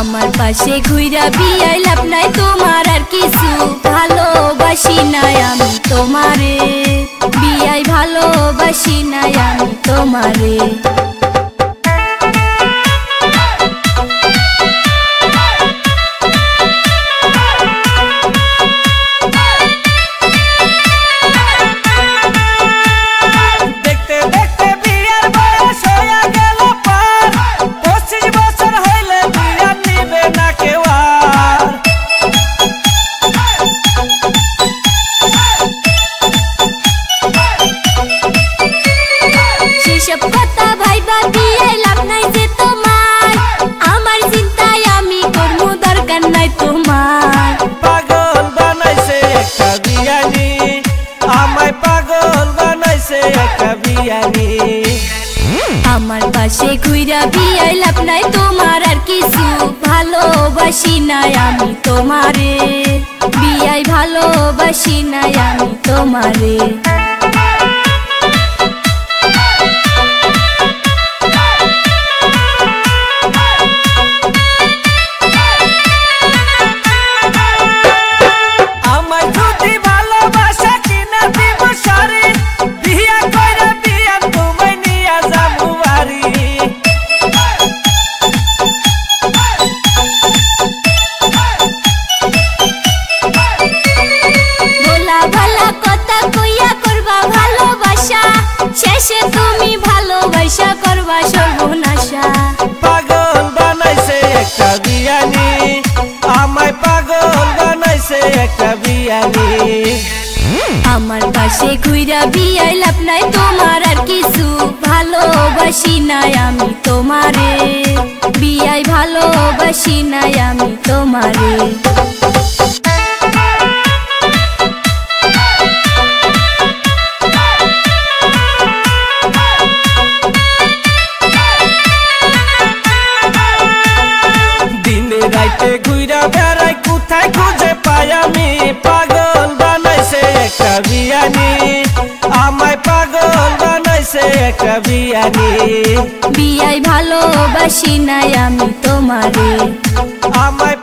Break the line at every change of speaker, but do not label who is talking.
আমার পাশে ঘুইরা বিয়াই লাভ নাই তোমার আর কিছু ভালোবাসি নাই আমি তোমারে বিয়াই ভালোবাসি নাই আমি তোমারে আমার পাশে ঘুইরা বিয়াই লাভ নাই তোমার আর কিছু ভালোবাসি নাই আমি তোমারে বিয়াই ভালোবাসি নাই আমি তোমারে শেষে তুমি ভালোবাসা করবা সর্বনাশা
পাগল বানাইছে একটা বিয়ানি আমায় পাগল বানাইছে একটা বিয়ানি
আমার পাশে ঘুইরা বিয়াই লাভ নাই তোমার আর কিছু ভালোবাসি নাই আমি তোমারে বিয়াই ভালোবাসি নাই আমি তোমারে
রাইতে ঘুইরা বেড়াই কোথায় খুঁজে পাই আমি পাগল বানাইছে একটা বিয়ানি আমায় পাগল বানাইছে একটা বিয়ানি
বিয়াই ভালোবাসি নাই আমি তোমারে
আমায়